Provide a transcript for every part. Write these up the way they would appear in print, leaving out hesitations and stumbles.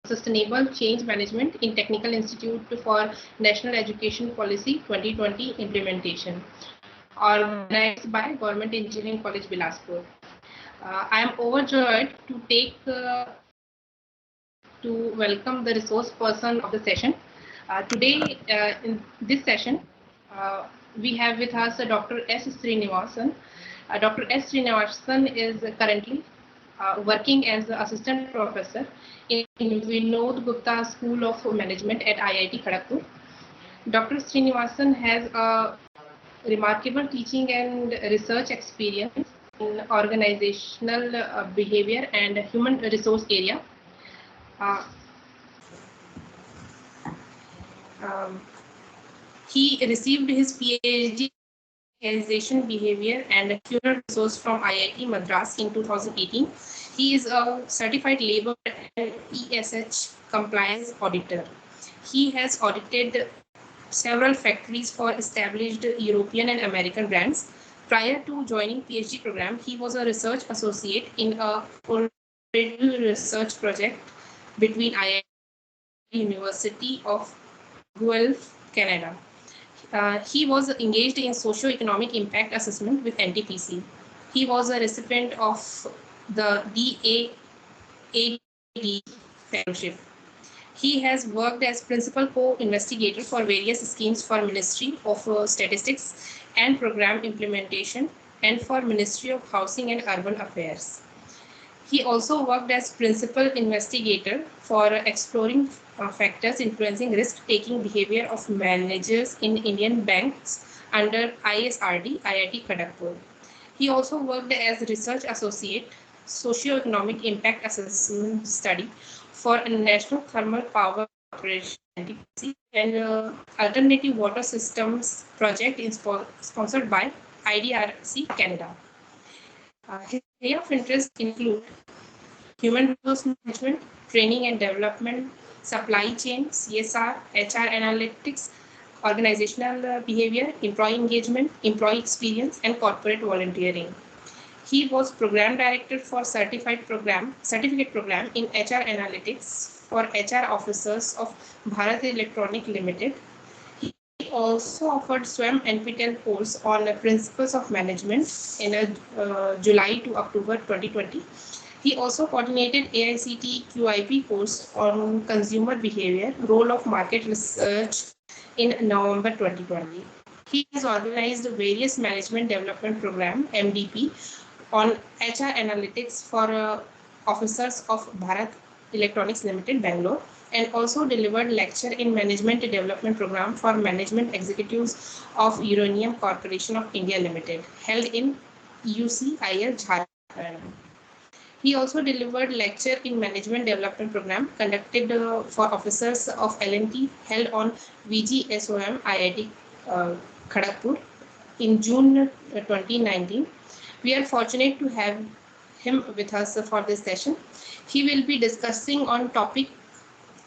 Sustainable Change Management in Technical Institute for National Education Policy 2020 implementation, organized by Government Engineering College, Bilaspur. I am overjoyed to welcome the resource person of the session. Today, in this session, uh, we have with us Dr. S. Srinivasan. Dr. S. Srinivasan is currently working as an assistant professor in Vinod Gupta School of Management at IIT Kharagpur. Dr. Srinivasan has a remarkable teaching and research experience in organizational behavior and human resource area. Uh, um, he received his PhD in organization behavior and human resource from IIT Madras in 2018. He is a certified labor and ESH compliance auditor. He has audited several factories for established European and American brands. Prior to joining PhD program, he was a research associate in a collaborative research project between IIT University of Guelph, Canada. He was engaged in socio-economic impact assessment with NTPC. He was a recipient of the DAAD fellowship. He has worked as principal co-investigator for various schemes for Ministry of Statistics and Program Implementation and for Ministry of Housing and Urban Affairs. He also worked as principal investigator for exploring factors influencing risk-taking behavior of managers in Indian banks under ISRD, IIT Kharagpur. He also worked as research associate, socio-economic impact assessment study for a National Thermal Power Corporation NTPC and Alternative Water Systems project sponsored by IDRC Canada. His area of interest include human resource management, training and development, supply chain, CSR, HR analytics, organizational behavior, employee engagement, employee experience, and corporate volunteering. He was program director for certificate program in HR analytics for HR officers of Bharat Electronic Limited. He also offered SWAM NPTEL course on principles of management in July to October 2020. He also coordinated AICTE QIP course on consumer behavior, role of market research in November 2020. He has organized various management development program, MDP, on HR analytics for officers of Bharat Electronics Limited, Bangalore, and also delivered lecture in management development program for management executives of Uranium Corporation of India Limited, held in UCIL, Jharkhand. He also delivered lecture in management development program conducted for officers of L&T held on VGSOM IIT Kharagpur in June 2019. We are fortunate to have him with us for this session. He will be discussing on topic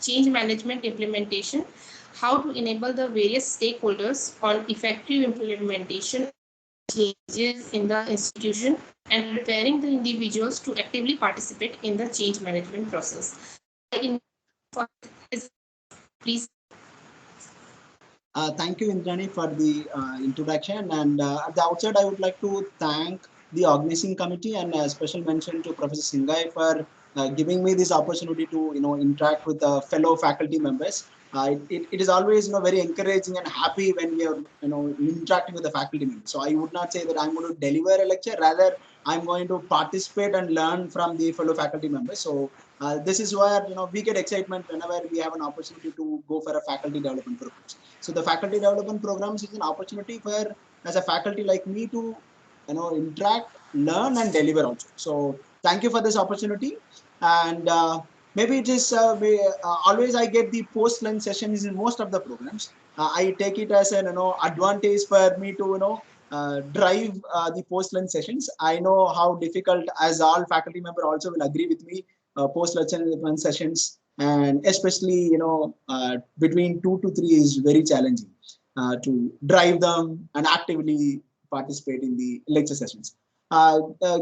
change management implementation, how to enable the various stakeholders on effective implementation changes in the institution and preparing the individuals to actively participate in the change management process. Please. Thank you, Indrani, for the introduction. And at the outset, I would like to thank the organizing committee and a special mention to Professor Singhai for giving me this opportunity to interact with fellow faculty members. It is always very encouraging and happy when we are interacting with the faculty members. So I would not say that I'm going to deliver a lecture, rather I'm going to participate and learn from the fellow faculty members. So this is where we get excitement whenever we have an opportunity to go for a faculty development program. So the faculty development programs is an opportunity for as a faculty like me to interact, learn, and deliver also. So thank you for this opportunity. And maybe it is always I get the post lunch sessions in most of the programs. I take it as an advantage for me to drive the post lunch sessions. I know how difficult, as all faculty member also will agree with me, post lunch sessions, and especially between 2 to 3 is very challenging to drive them and actively participate in the lecture sessions.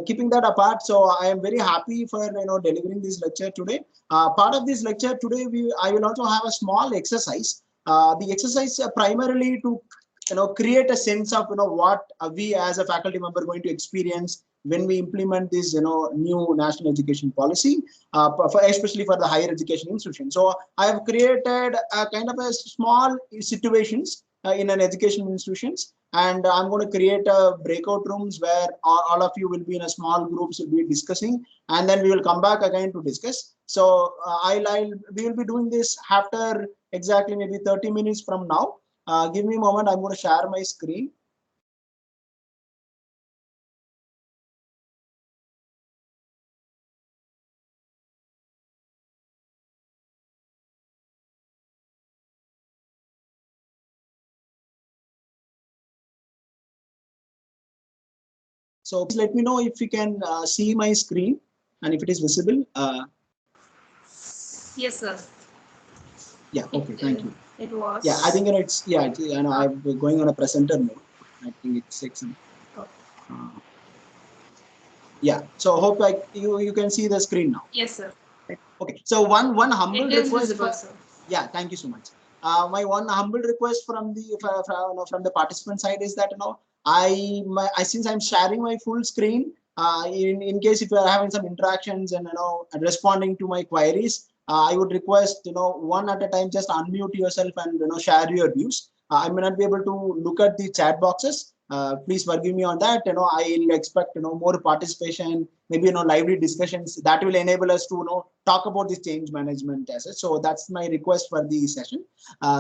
Keeping that apart, so I am very happy for delivering this lecture today. Part of this lecture today, I will also have a small exercise. The exercise primarily to create a sense of what we as a faculty member are going to experience when we implement this new national education policy, especially for the higher education institution. So I have created a kind of a small situations in an education institutions, and I'm going to create a breakout rooms where all of you will be in a small groups, will be discussing, and then we will come back again to discuss. So we will be doing this after exactly maybe 30 minutes from now. Give me a moment. I'm going to share my screen. So please let me know if you can see my screen and if it is visible. Yes, sir. Yeah. Okay. Thank you. It was. Yeah, I think it's I'm going on a presenter mode. I think it's section. Yeah. So hope like you can see the screen now. Yes, sir. Okay. So one humble request. Visible, sir. Yeah. Thank you so much. My one humble request from the participant side is that since I'm sharing my full screen, in case if you are having some interactions and and responding to my queries, I would request one at a time just unmute yourself and share your views. I may not be able to look at the chat boxes. Please forgive me on that. I'll expect more participation, maybe lively discussions that will enable us to talk about this change management assets. So that's my request for the session.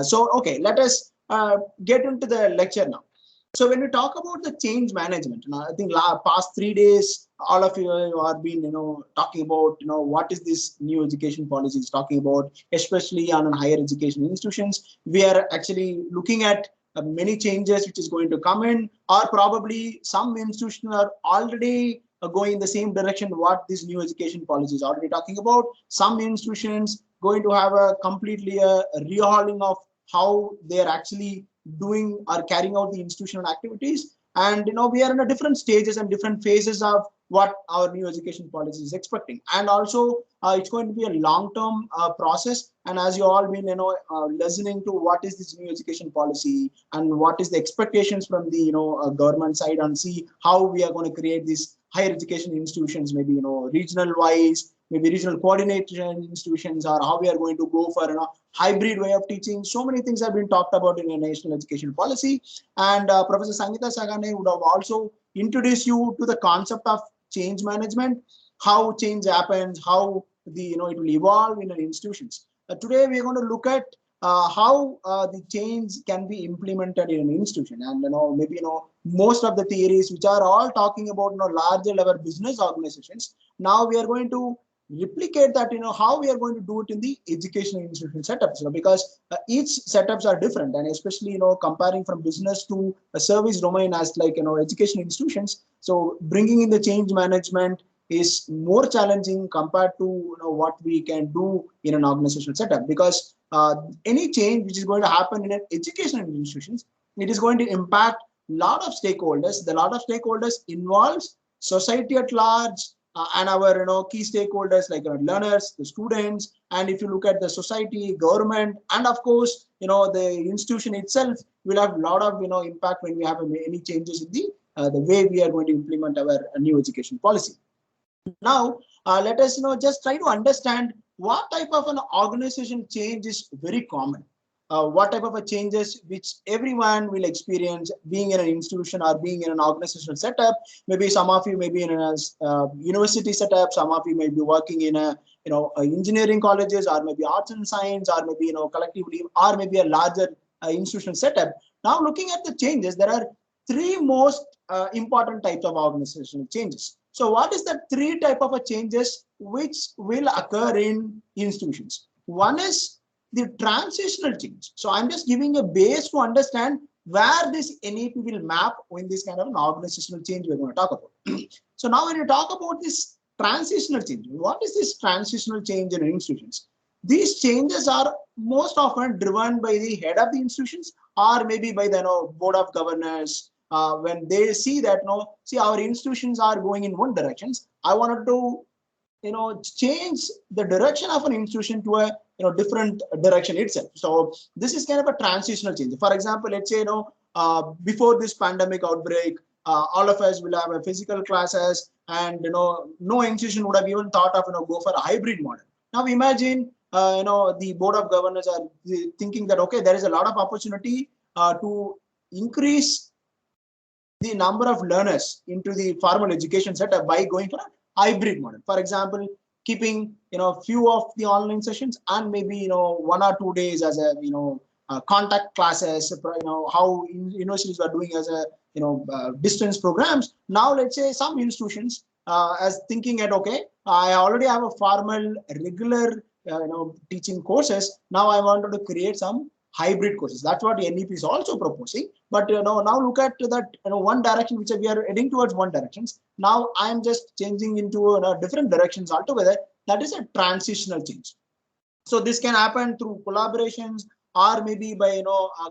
So okay, let us get into the lecture now. So when we talk about the change management, I think past 3 days, all of you have been, talking about, what is this new education policy is talking about, especially on higher education institutions. We are actually looking at many changes which is going to come in, or probably some institutions are already going in the same direction what this new education policy is already talking about. Some institutions going to have a completely rehauling of how they are actually doing or carrying out the institutional activities, and we are in a different stages and different phases of what our new education policy is expecting. And also it's going to be a long-term process, and as you all been listening to what is this new education policy and what is the expectations from the government side, and see how we are going to create these higher education institutions, maybe regional wise, maybe regional coordination institutions, or how we are going to go for hybrid way of teaching. So many things have been talked about in a national education policy. And Professor Sangeeta Sagane would have also introduced you to the concept of change management, how change happens, how it will evolve in an institutions. Today we are going to look at how the change can be implemented in an institution, and maybe most of the theories which are all talking about larger level business organizations. Now we are going to replicate that, how we are going to do it in the educational institution setups, because each setups are different, and especially comparing from business to a service domain as like education institutions. So bringing in the change management is more challenging compared to what we can do in an organizational setup, because any change which is going to happen in an educational institutions, it is going to impact a lot of stakeholders. The lot of stakeholders involves society at large, and our key stakeholders like our learners, the students, and if you look at the society, government, and of course the institution itself will have a lot of impact when we have any changes in the way we are going to implement our new education policy. Now let us just try to understand what type of an organization change is very common. What type of a changes which everyone will experience being in an institution or being in an organizational setup. Maybe some of you may be in a university setup, some of you may be working in a engineering colleges, or maybe arts and science, or maybe collectively, or maybe a larger institutional setup. Now looking at the changes, there are three most important types of organizational changes. So what is the three type of a changes which will occur in institutions? One is the transitional change. So I'm just giving a base to understand where this NEP will map in this kind of an organizational change we're going to talk about. So now when you talk about this transitional change, what is this transitional change in institutions? These changes are most often driven by the head of the institutions, or maybe by the board of governors, when they see that, no, see, our institutions are going in one directions, I wanted to, change the direction of an institution to a, different direction itself. So this is kind of a transitional change. For example, let's say, before this pandemic outbreak, all of us will have a physical classes, and no institution would have even thought of, go for a hybrid model. Now imagine, the board of governors are thinking that, okay, there is a lot of opportunity to increase the number of learners into the formal education setup by going for a hybrid model. For example, keeping few of the online sessions, and maybe 1 or 2 days as a contact classes. How universities were doing as a distance programs. Now let's say some institutions as thinking at, okay, I already have a formal regular teaching courses. Now I wanted to create some hybrid courses. That's what the NEP is also proposing. But now look at that one direction, which we are heading towards one directions. Now I am just changing into different directions altogether. That is a transitional change. So this can happen through collaborations, or maybe by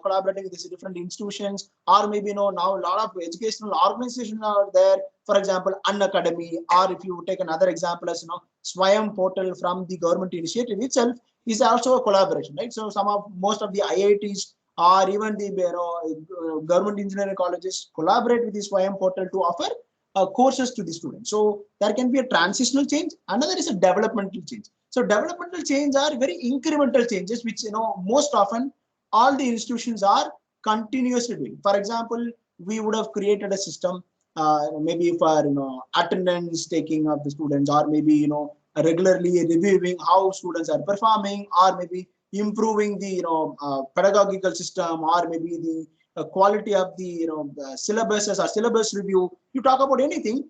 collaborating with these different institutions, or maybe now a lot of educational organizations are there. For example, Unacademy, or if you take another example as Swayam portal from the government initiative itself is also a collaboration, right? So most of the IITs or even the government engineering colleges collaborate with the Swayam portal to offer courses to the students. So there can be a transitional change. Another is a developmental change. So developmental change are very incremental changes, which most often all the institutions are continuously doing. For example, we would have created a system, maybe for attendance taking of the students, or maybe regularly reviewing how students are performing, or maybe improving the pedagogical system, or maybe the quality of the syllabuses or syllabus review. You talk about anything.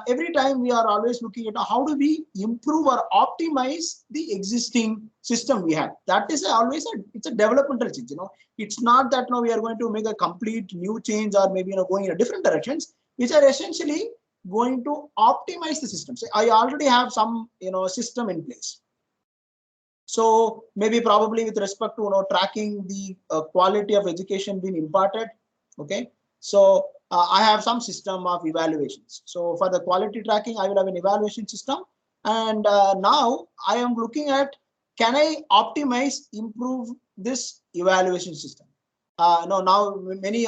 Every time we are always looking at how do we improve or optimize the existing system we have. That is always it's a developmental change. It's not that we are going to make a complete new change, or maybe going in a different directions, which are essentially going to optimize the system. So I already have some system in place. So maybe probably with respect to tracking the quality of education being imparted. Okay, so I have some system of evaluations. So for the quality tracking, I will have an evaluation system, and now I am looking at, can I optimize, improve this evaluation system? No, now many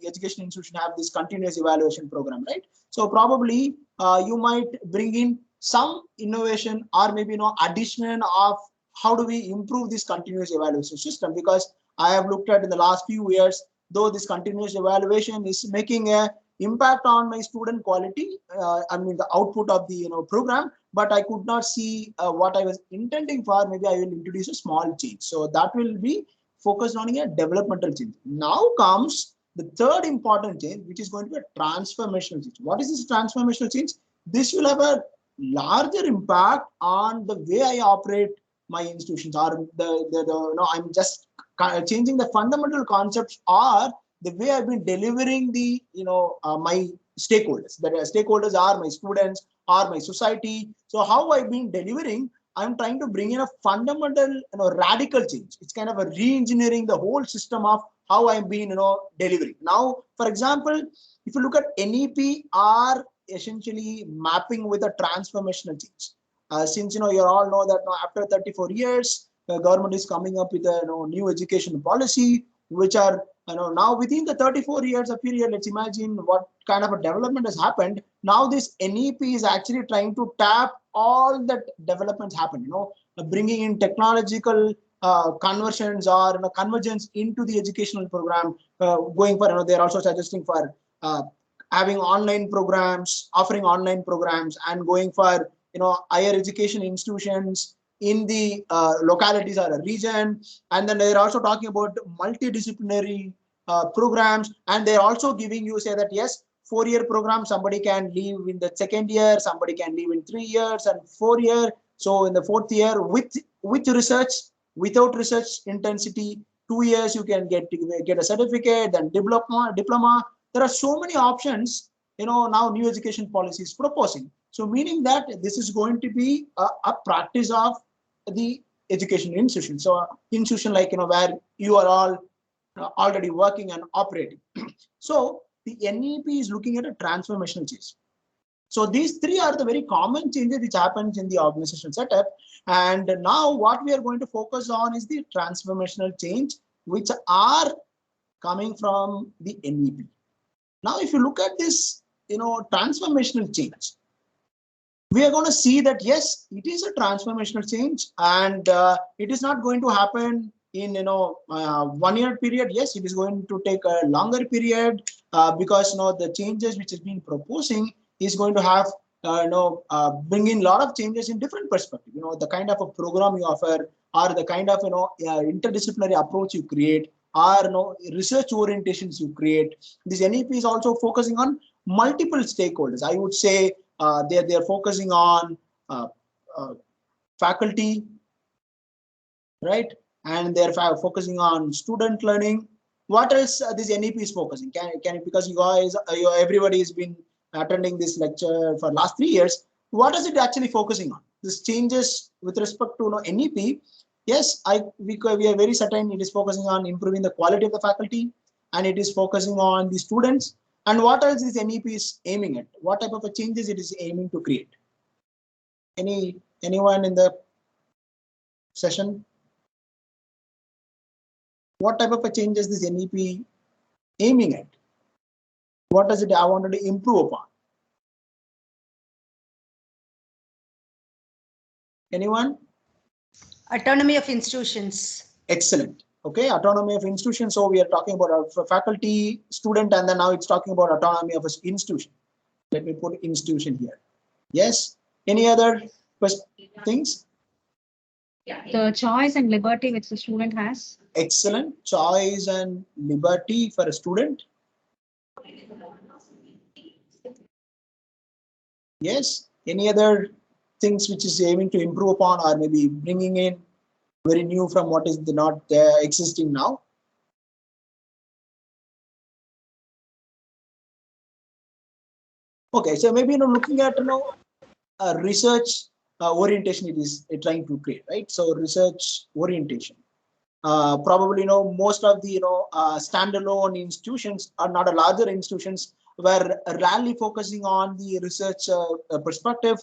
education institutions have this continuous evaluation program, right? So probably you might bring in some innovation, or maybe addition of how do we improve this continuous evaluation system, because I have looked at in the last few years, though this continuous evaluation is making a impact on my student quality, I mean the output of the program, but I could not see what I was intending for. Maybe I will introduce a small change. So that will be focused on a developmental change. Now comes the third important change, which is going to be a transformational change. What is this transformational change? This will have a larger impact on the way I operate my institutions, or I'm just changing the fundamental concepts, or the way I've been delivering the my stakeholders. The stakeholders are my students or my society. So how I've been delivering, I'm trying to bring in a fundamental radical change. It's kind of a re-engineering the whole system of how I've been delivering. Now, for example, if you look at NEP, are essentially mapping with a transformational change. Since you all know that after 34 years, the government is coming up with a new education policy, which are now within the 34 years of period. Let's imagine what kind of a development has happened. Now this NEP is actually trying to tap all that developments happen. Bringing in technological conversions or convergence into the educational program. Going for they're also suggesting for having online programs, offering online programs, and going for higher education institutions in the localities or a region. And then they're also talking about multidisciplinary programs, and they're also giving you, say that yes, 4-year program, somebody can leave in the second year, somebody can leave in 3 years, and 4 year. So in the 4th year with research, without research intensity, 2 years you can get a certificate, then diploma. There are so many options now new education policy is proposing. So meaning that this is going to be a practice of the education institution. So institution like where you are all already working and operating. So the NEP is looking at a transformational change. So these three are the very common changes which happens in the organizational setup. And now what we are going to focus on is the transformational change, which are coming from the NEP. Now, if you look at this, transformational change, we are going to see that yes, it is a transformational change, and it is not going to happen in 1 year period. Yes, it is going to take a longer period because the changes which is being proposing is going to have bring in a lot of changes in different perspective. The kind of a program you offer, or the kind of interdisciplinary approach you create, or research orientations you create. This NEP is also focusing on multiple stakeholders. I would say they're focusing on faculty, right? And they're focusing on student learning. What else this NEP is focusing? Can because you guys, everybody has been attending this lecture for last 3 years. What is it actually focusing on? This changes with respect to NEP. Yes, we are very certain it is focusing on improving the quality of the faculty, and it is focusing on the students. And what else is NEP is aiming at? What type of a changes it is aiming to create? Anyone in the session? What type of a changes this NEP aiming at? What does it I wanted to improve upon? Anyone? Autonomy of institutions. Excellent. Okay, autonomy of institutions. So we are talking about a faculty, student, and then now it's talking about autonomy of an institution. Let me put institution here. Yes. Any other things? The choice and liberty which the student has. Excellent. Choice and liberty for a student. Yes. Any other things which is aiming to improve upon, or maybe bringing in very new from what is not existing now? Okay, so maybe looking at research orientation it is trying to create, right? So research orientation. Probably most of the standalone institutions are not a larger institutions were rarely focusing on the research perspective.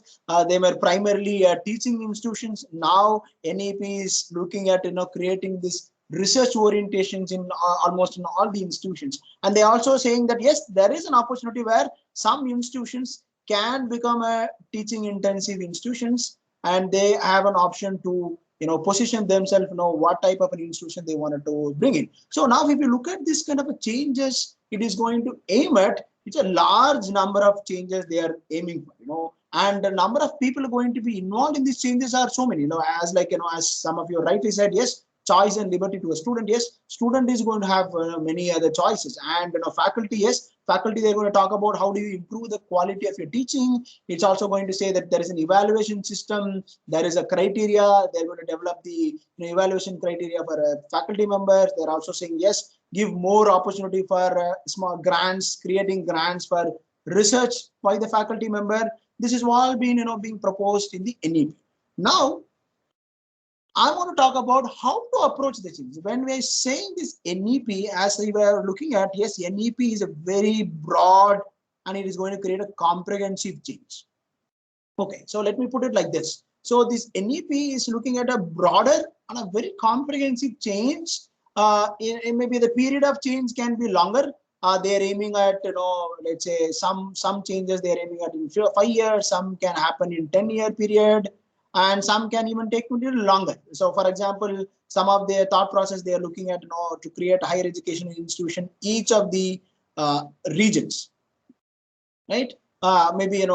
They were primarily teaching institutions. Now NEP is looking at creating this research orientations in almost in all the institutions, and they're also saying that yes, there is an opportunity where some institutions can become a teaching intensive institutions, and they have an option to position themselves, what type of an institution they wanted to bring in. So now if you look at this kind of a changes, it is going to aim at, it's a large number of changes they are aiming for, and the number of people going to be involved in these changes are so many, as as some of you rightly said, yes, choice and liberty to a student. Yes, student is going to have many other choices, and faculty, yes, faculty, they're going to talk about how do you improve the quality of your teaching. It's also going to say that there is an evaluation system, there is a criteria, they're going to develop the evaluation criteria for faculty members. They're also saying yes, give more opportunity for small grants, creating grants for research by the faculty member. This is all being being proposed in the NEP. Now I want to talk about how to approach the change. When we're saying this NEP, as we were looking at, yes, NEP is a very broad and it is going to create a comprehensive change. Okay, so let me put it like this. So this NEP is looking at a broader and a very comprehensive change. Maybe the period of change can be longer. They're aiming at, let's say some changes they're aiming at in 5 years, some can happen in 10-year period, and some can even take a little longer. So for example, some of their thought process they are looking at to create a higher education institution, each of the regions, right? Maybe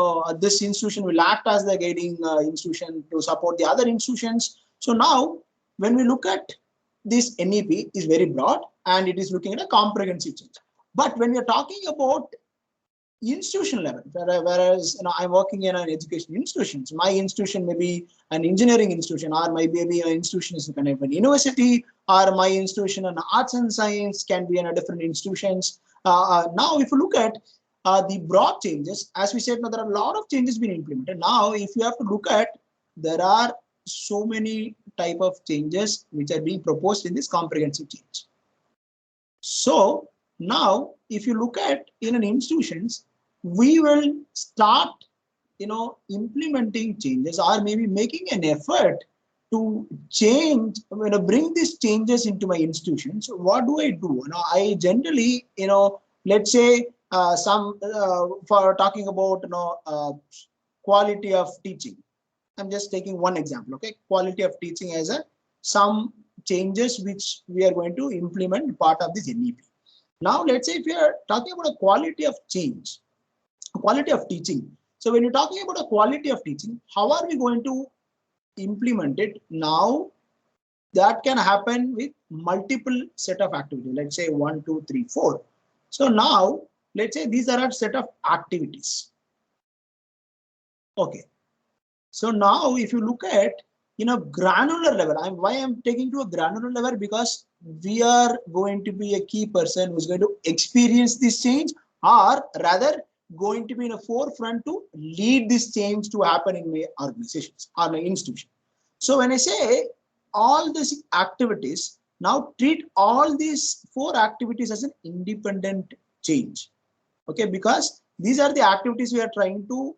this institution will act as the guiding institution to support the other institutions. So now when we look at this NEP is very broad and it is looking at a comprehensive change. But when we are talking about institution level, whereas I'm working in an education institution, so my institution may be an engineering institution, or maybe an institution is kind of an university, or my institution an arts and science can be in a different institutions. Now if you look at the broad changes, as we said, there are a lot of changes being implemented. Now if you have to look at, there are so many type of changes which are being proposed in this comprehensive change. So Now, if you look at in an institutions, we will start, implementing changes or maybe making an effort to change, bring these changes into my institution. So what do I do? I generally, let's say some for talking about, quality of teaching. I'm just taking one example, okay? Quality of teaching as a some changes which we are going to implement part of this NEP. Now, let's say if you are talking about a quality of change, quality of teaching. So when you're talking about a quality of teaching, how are we going to implement it? Now, that can happen with multiple set of activities. Let's say 1, 2, 3, 4. So now, let's say these are a set of activities. Okay. So now, if you look at granular level, why I'm taking to a granular level, because we are going to be a key person who's going to experience this change, or rather going to be in a forefront to lead this change to happen in my organizations or my institution. So when I say all these activities, now treat all these 4 activities as an independent change. Okay, because these are the activities we are trying to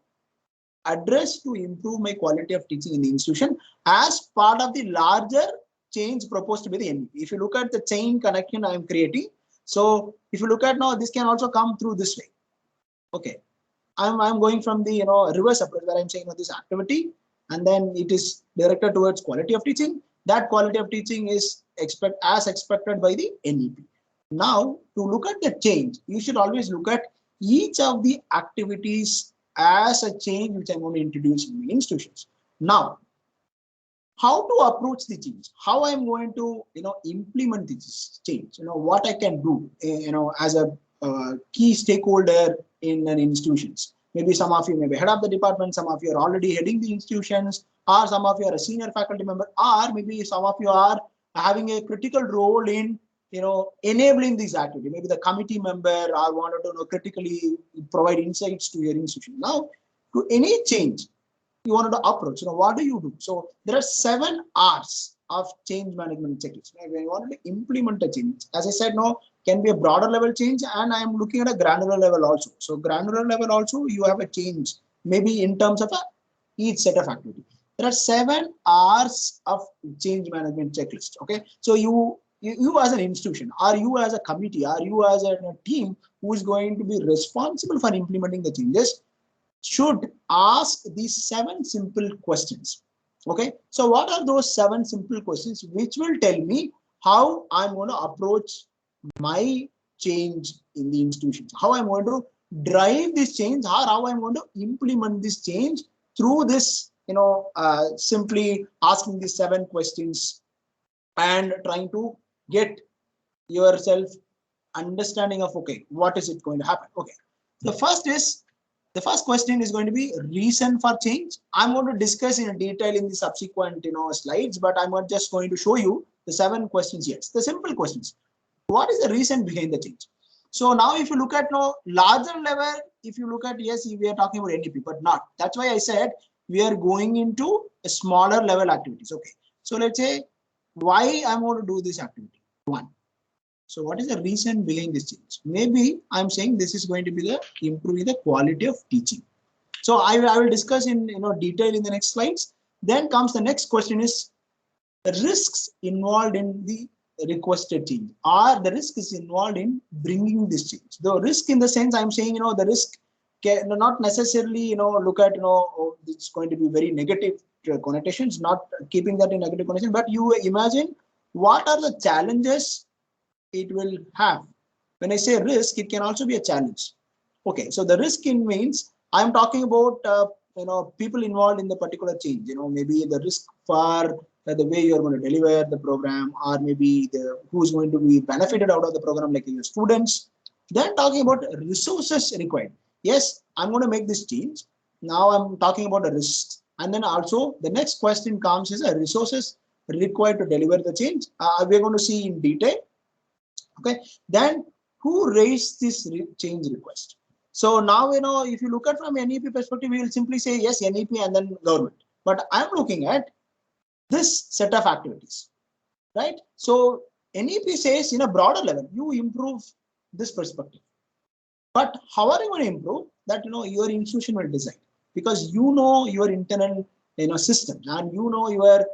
address to improve my quality of teaching in the institution as part of the larger change proposed to be the NEP. If you look at the chain connection I am creating, so if you look at now, this can also come through this way. Okay, I'm going from the reverse approach where I'm saying this activity, and then it is directed towards quality of teaching. That quality of teaching is expected by the NEP. Now, to look at the change, you should always look at each of the activities as a change which I'm going to introduce in the institutions. Now, how to approach the change? How I'm going to implement this change? What I can do as a key stakeholder in an institutions. Maybe some of you may be head of the department, some of you are already heading the institutions, or some of you are a senior faculty member, or maybe some of you are having a critical role in enabling these activities. Maybe the committee member or wanted to critically provide insights to your institution. Now, to any change you wanted to approach, what do you do? So there are 7 R's of change management checklist. When you wanted to implement a change, as I said, now can be a broader level change, and I am looking at a granular level also. So granular level also, you have a change maybe in terms of each set of activity. There are 7 R's of change management checklist. Okay, so you as an institution, or you as a committee, or you as a team who is going to be responsible for implementing the changes, should ask these 7 simple questions. Okay, so what are those 7 simple questions which will tell me how I'm going to approach my change in the institutions, how I'm going to drive this change, or how I'm going to implement this change through this, simply asking these 7 questions and trying to get yourself understanding of, okay, what is it going to happen? Okay, the first question is going to be reason for change. I'm going to discuss in detail in the subsequent slides, but I'm just going to show you the 7 questions here. The simple questions. What is the reason behind the change? So now if you look at larger level, if you look at, yes, we are talking about NEP, but not. That's why I said we are going into a smaller level activities. Okay, so let's say why I'm going to do this activity. 1. So what is the reason behind this change? Maybe I'm saying this is going to be the improving the quality of teaching. So I will discuss in detail in the next slides. Then comes the next question is the risks involved in the requested change, or the risk is involved in bringing this change. The risk in the sense I'm saying, the risk can not necessarily, look at, it's going to be very negative connotations, not keeping that in negative connotation, but you imagine what are the challenges it will have. When I say risk, it can also be a challenge. Okay, so the risk in means I'm talking about people involved in the particular change. Maybe the risk for the way you're going to deliver the program, or maybe who's going to be benefited out of the program, like your students. Then talking about resources required. Yes, I'm going to make this change. Now I'm talking about the risks, and then also the next question comes is resources required to deliver the change. We're going to see in detail. Okay, then who raised this change request? So now, if you look at from NEP perspective, we will simply say yes, NEP and then government. But I'm looking at this set of activities, right? So NEP says in a broader level, you improve this perspective. But how are you going to improve that? Your institution will decide, because your internal systems, and your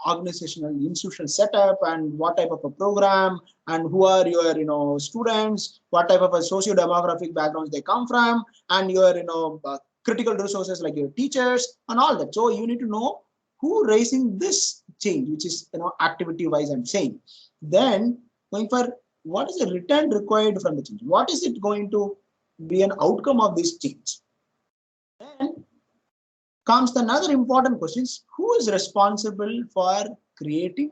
organizational institutional setup, and what type of a program, and who are your students, what type of a socio-demographic backgrounds they come from, and your critical resources like your teachers and all that. So you need to know who raising this change, which is activity wise I'm saying. Then going for what is the return required from the change, what is it going to be an outcome of this change. Then comes another important questions: who is responsible for creating,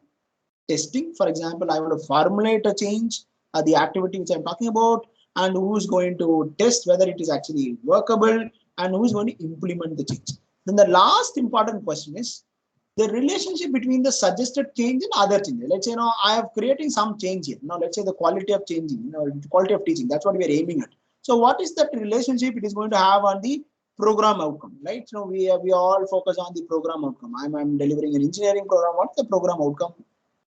testing? For example, I want to formulate a change, the activity which I'm talking about, and who is going to test whether it is actually workable, and who is going to implement the change. Then the last important question is the relationship between the suggested change and other changes. Let's say, I have creating some change here. Now, let's say the quality of changing, the quality of teaching. That's what we are aiming at. So, what is that relationship it is going to have on the program outcome, right? So, we all focus on the program outcome. I'm delivering an engineering program. What's the program outcome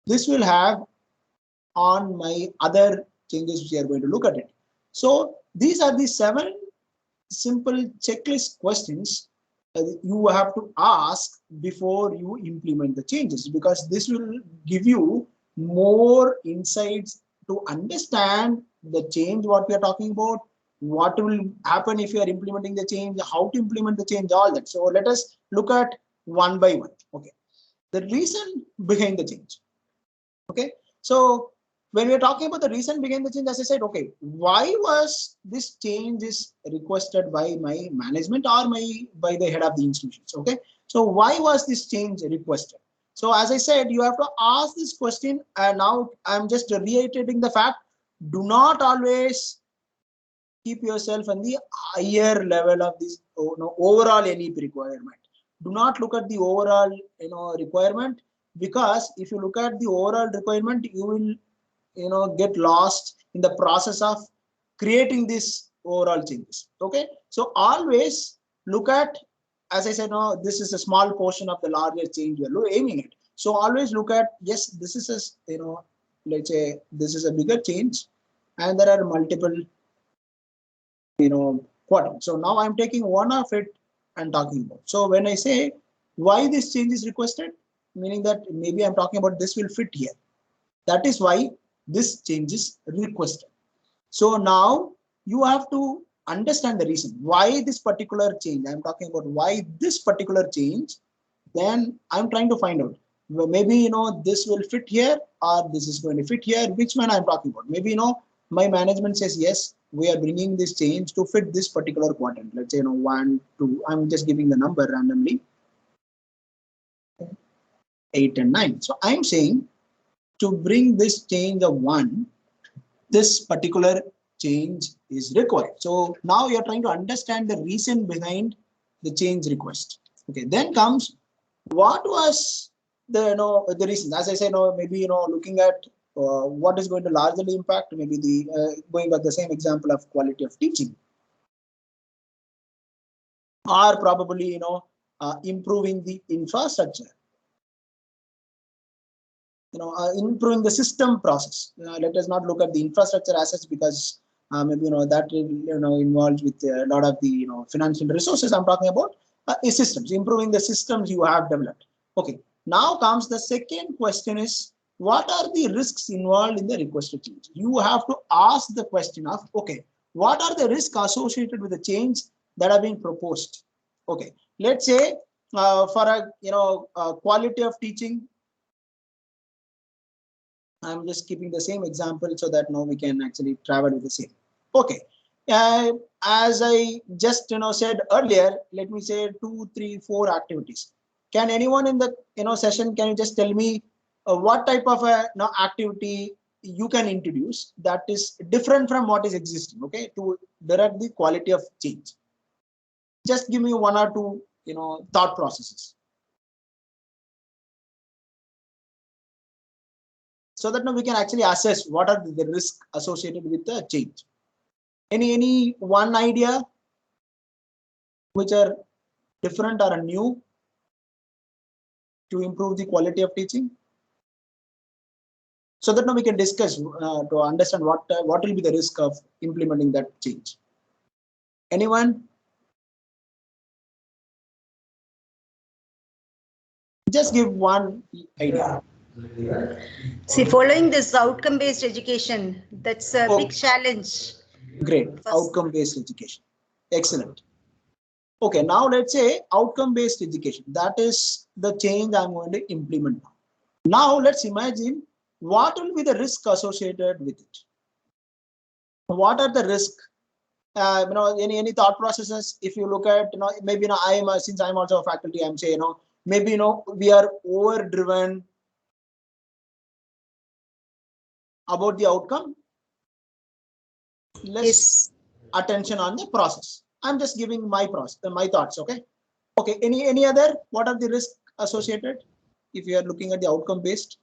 this will have on my other changes which we are going to look at it? So, these are the 7 simple checklist questions you have to ask before you implement the changes, because this will give you more insights to understand the change what we are talking about, what will happen if you are implementing the change, how to implement the change, all that. So let us look at one by one. Okay, the reason behind the change. Okay, so when we are talking about the reason behind the change, as I said, okay, why was this change is requested by my management or by the head of the institutions? Okay, so why was this change requested? So as I said, you have to ask this question, and now I'm just reiterating the fact: do not always keep yourself on the higher level of this overall NEP requirement. Do not look at the overall requirement, because if you look at the overall requirement, you will get lost in the process of creating this overall changes. Okay, so always look at, as I said, no, this is a small portion of the larger change you're aiming at. So always look at, yes, this is a let's say this is a bigger change, and there are multiple quadrant. So now I'm taking one of it and talking about. So when I say why this change is requested, meaning that maybe I'm talking about this will fit here. That is why this change is requested. So now you have to understand the reason why this particular change. I'm talking about why this particular change. Then I'm trying to find out, maybe this will fit here, or this is going to fit here. Which one I'm talking about? Maybe my management says yes, we are bringing this change to fit this particular quadrant. Let's say 1, 2. I'm just giving the number randomly, 8 and 9. So I'm saying to bring this change of 1, this particular change is required. So now you're trying to understand the reason behind the change request. Okay, then comes what was the reason. As I said, maybe looking at what is going to largely impact, maybe the going by the same example of quality of teaching, or probably improving the infrastructure, improving the system process. Let us not look at the infrastructure assets, because maybe that involved with a lot of the financial resources. I'm talking about systems, improving the systems you have developed. Okay, now comes the second question is, what are the risks involved in the requested change? You have to ask the question of, okay, what are the risks associated with the change that are being proposed? Okay, let's say for a quality of teaching, I'm just keeping the same example so that now we can actually travel with the same. Okay, as I just said earlier, let me say 2, 3, 4 activities. Can anyone in the session, can you just tell me what type of a activity you can introduce that is different from what is existing? Okay, to direct the quality of change. Just give me 1 or 2 thought processes, so that now we can actually assess what are the risks associated with the change. Any one idea which are different or new to improve the quality of teaching? so that now we can discuss to understand what will be the risk of implementing that change. Anyone? Just give one idea. See, following this outcome-based education, that's a big challenge. Great. Outcome-based education. Excellent. Okay, now let's say outcome-based education. That is the change I'm going to implement now. Now let's imagine what will be the risk associated with it. What are the risks? Any thought processes? If you look at, maybe I am since I'm also a faculty, I'm saying, maybe we are overdriven about the outcome. Less attention on the process. I'm just giving my thoughts. Okay. Any other? What are the risks associated if you are looking at the outcome based?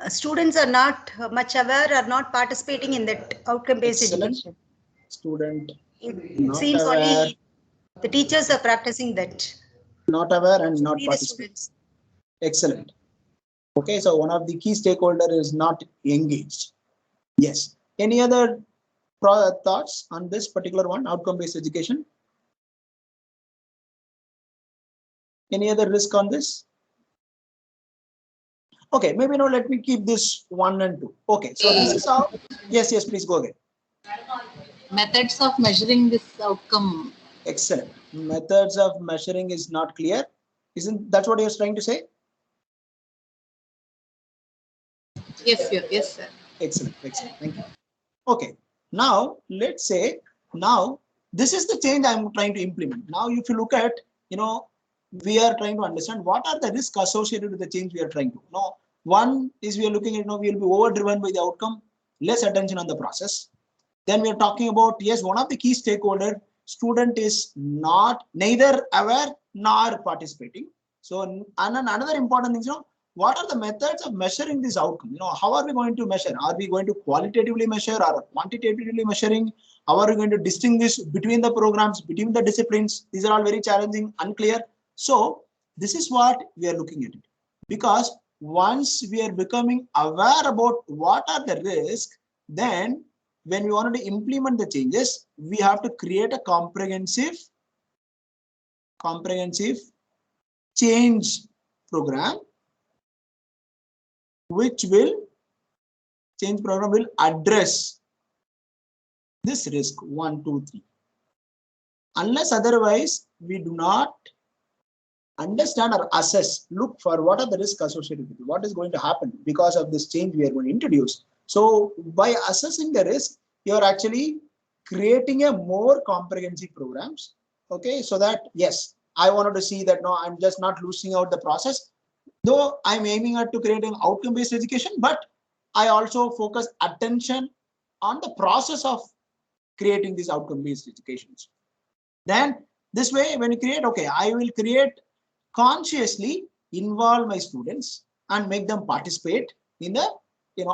Students are not much aware, are not participating in that outcome-based education. Student. It seems aware. Only the teachers are practicing that. Not aware and not participating. Excellent. Okay, so one of the key stakeholder is not engaged. Yes. Any other thoughts on this particular one, outcome-based education? Any other risk on this? Okay, maybe now let me keep this 1 and 2. Okay, so this is how. Yes, please go ahead. Methods of measuring this outcome. Excellent. Methods of measuring is not clear. Isn't that what you're trying to say? Yes, sir. Excellent. Thank you. Okay, now let's say this is the change I'm trying to implement. Now, if you look at, we are trying to understand what are the risks associated with the change we are trying to. One is we are looking at, we will be overdriven by the outcome, less attention on the process. Then we are talking about, yes, one of the key stakeholder, student is neither aware nor participating. So, and another important thing, what are the methods of measuring this outcome? How are we going to measure? Are we going to qualitatively measure or quantitatively measuring? How are we going to distinguish between the programs, between the disciplines? These are all very challenging, unclear. So this is what we are looking at it. Because once we are becoming aware about what are the risks, then when we wanted to implement the changes, we have to create a comprehensive change program, which will address this risk 1, 2, 3. Unless otherwise, we do not understand or assess, look for what are the risks associated with it, what is going to happen because of this change we are going to introduce. So by assessing the risk, you are actually creating a more comprehensive programs. Okay, so that yes, I wanted to see that I'm just not losing out the process, though I'm aiming at to create an outcome-based education, but I also focus attention on the process of creating these outcome-based educations. Then this way, when you create, okay, I will create consciously involve my students and make them participate in the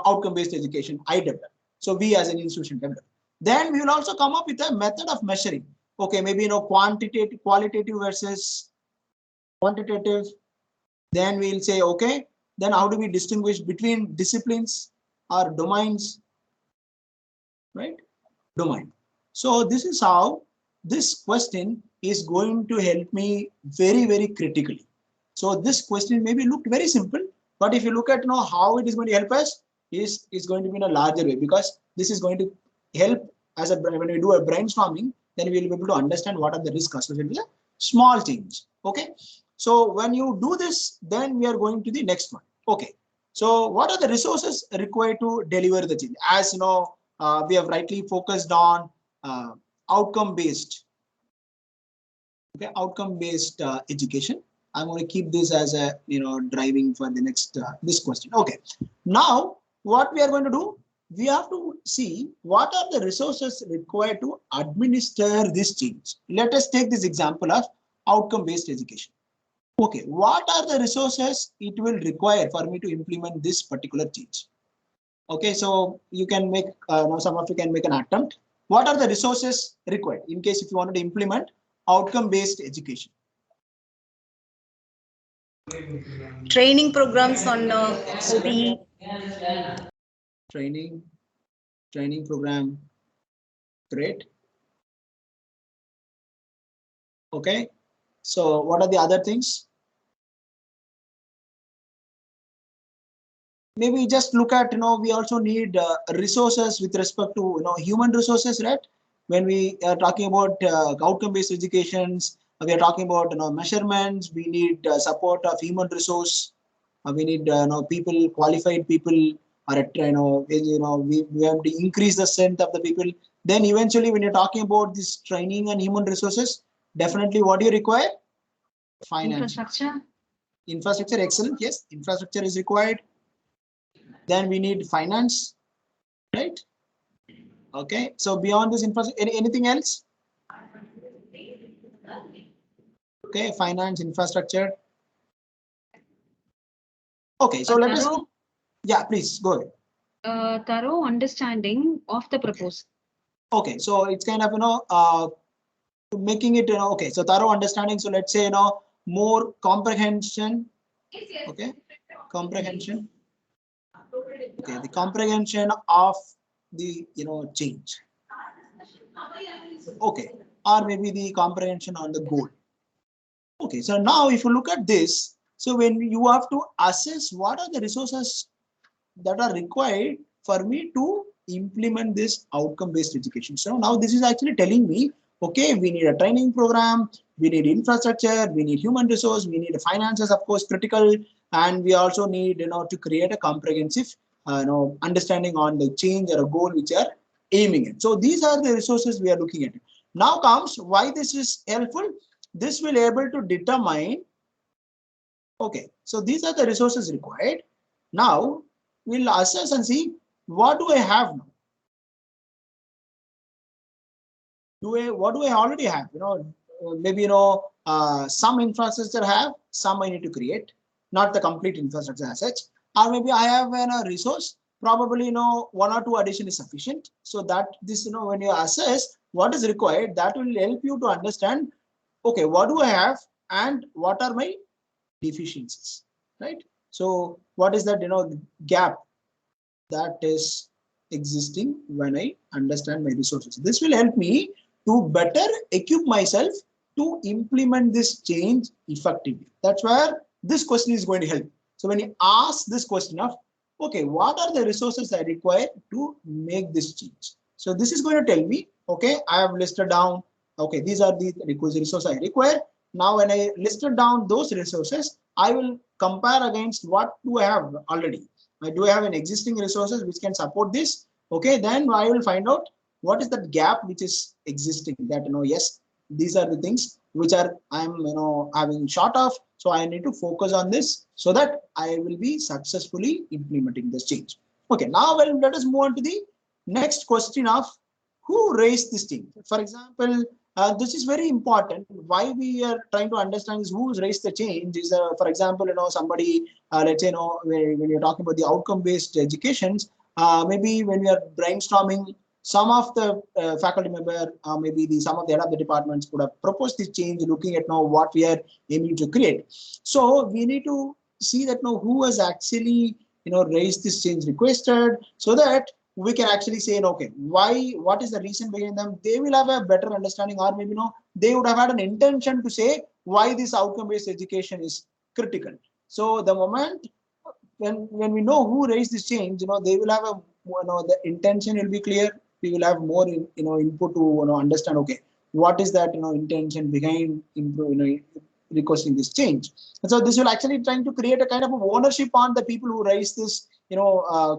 outcome-based education I develop. So we as an institution develop. Then we will also come up with a method of measuring. Okay, maybe qualitative versus quantitative. Then we'll say, okay, then how do we distinguish between disciplines or domains? Right? Domain. So this is how this question is going to help me very, very critically. So this question maybe looked very simple, but if you look at how it is going to help us, is going to be in a larger way, because this is going to help as when we do a brainstorming, then we will be able to understand what are the risks associated with a small change. Okay. So when you do this, then we are going to the next one. Okay. So what are the resources required to deliver the change? As we have rightly focused on outcome-based. Okay, outcome-based education. I'm going to keep this as a driving for the next this question. Okay. Now what we are going to do, we have to see what are the resources required to administer this change. Let us take this example of outcome-based education. Okay, what are the resources it will require for me to implement this particular change? Okay, so you can make some of you can make an attempt. What are the resources required in case if you wanted to implement outcome-based education? Training programs on OBE. Training program. Great. Okay. So what are the other things? Maybe just look at, we also need resources with respect to, human resources, right? When we are talking about outcome-based educations, we are talking about, measurements, we need support of human resource. We need, people, qualified people, or, we have to increase the strength of the people. Then eventually when you're talking about this training and human resources, definitely what do you require? Finance. Infrastructure, excellent. Yes, infrastructure is required. Then we need finance, right? Okay, so beyond this infrastructure, anything else? Okay, finance, infrastructure. Okay, so let us. Yeah, please go ahead. Thorough understanding of the proposal. Okay, so it's kind of making it okay. So thorough understanding. So let's say more comprehension. Okay, comprehension. Okay, the comprehension of the change. Okay, or maybe the comprehension on the goal. Okay, so now if you look at this, so when you have to assess what are the resources that are required for me to implement this outcome-based education. So now this is actually telling me, okay, we need a training program, we need infrastructure, we need human resource, we need finances, of course, critical, and we also need to create a comprehensive understanding on the change or a goal which are aiming at. So these are the resources we are looking at. Now comes why this is helpful. This will able to determine, okay, so these are the resources required. Now we'll assess and see what do I have now. What do I already have? Maybe some infrastructure I have, some I need to create, not the complete infrastructure as such. Or maybe I have a resource, probably one or two addition is sufficient. So that this when you assess what is required, that will help you to understand, okay, what do I have and what are my deficiencies, right? So what is that gap that is existing when I understand my resources? This will help me to better equip myself to implement this change effectively. That's where this question is going to help. So when you ask this question of, okay, what are the resources I require to make this change? So this is going to tell me, okay, I have listed down, okay, these are the resources I require. Now when I listed down those resources, I will compare against what do I have already. Do I have an existing resources which can support this? Okay, then I will find out what is that gap which is existing, that yes, these are the things which are I'm having short of, so I need to focus on this so that I will be successfully implementing this change. Okay, now let us move on to the next question of who raised this change. For example, this is very important. Why we are trying to understand is who's raised the change is, for example, somebody, let's say, when you're talking about the outcome-based educations, maybe when we are brainstorming, some of the faculty member, maybe some of the head of the departments could have proposed this change, looking at now what we are aiming to create. So we need to see that now who has actually raised this change requested, so that we can actually say, okay, why, what is the reason behind them? They will have a better understanding, or maybe they would have had an intention to say why this outcome-based education is critical. So the moment when we know who raised this change, they will have a the intention will be clear. We will have more input to understand, okay, what is that intention behind requesting this change. And so this will actually trying to create a kind of ownership on the people who raise this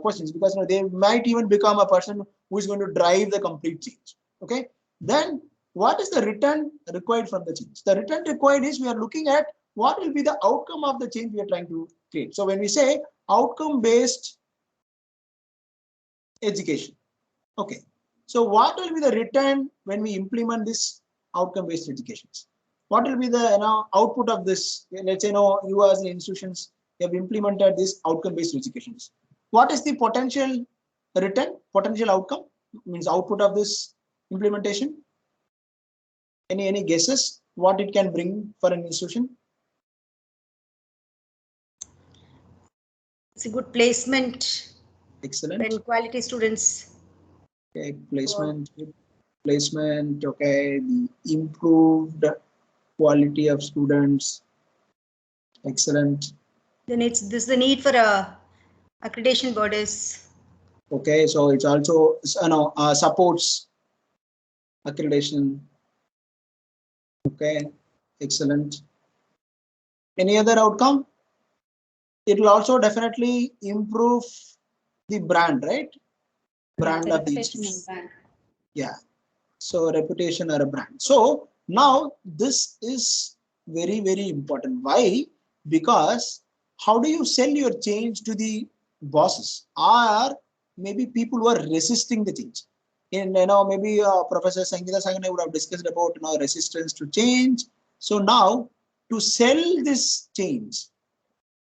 questions, because they might even become a person who is going to drive the complete change. Okay, then what is the return required from the change? The return required is we are looking at what will be the outcome of the change we are trying to create. So when we say outcome based education, okay, so what will be the return when we implement this outcome based educations? What will be the output of this? Let's say you as an institutions have implemented this outcome based educations. What is the potential return, potential outcome, means output of this implementation? Any guesses what it can bring for an institution? It's a good placement Excellent. when quality students. Okay, placement. Okay, the improved quality of students. Excellent. Then it's this the need for a accreditation bodies. Okay, so it's also supports accreditation. Okay, excellent. Any other outcome? It will also definitely improve the brand, right? Brand of the institution. Yeah. So reputation or a brand. So now this is very, very important. Why? Because how do you sell your change to the bosses or maybe people who are resisting the change? And maybe Professor Sangeeta Sagane would have discussed about resistance to change. So now to sell this change,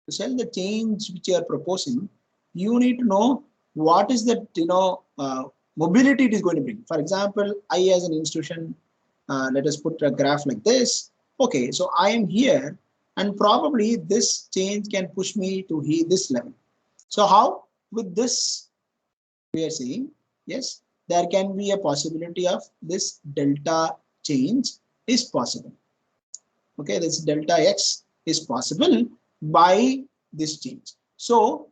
to sell the change which you are proposing, you need to know what is that mobility it is going to bring. For example, I as an institution, let us put a graph like this. Okay, so I am here and probably this change can push me to this level. So how with this we are saying, yes, there can be a possibility of this delta change is possible. Okay, this delta x is possible by this change. So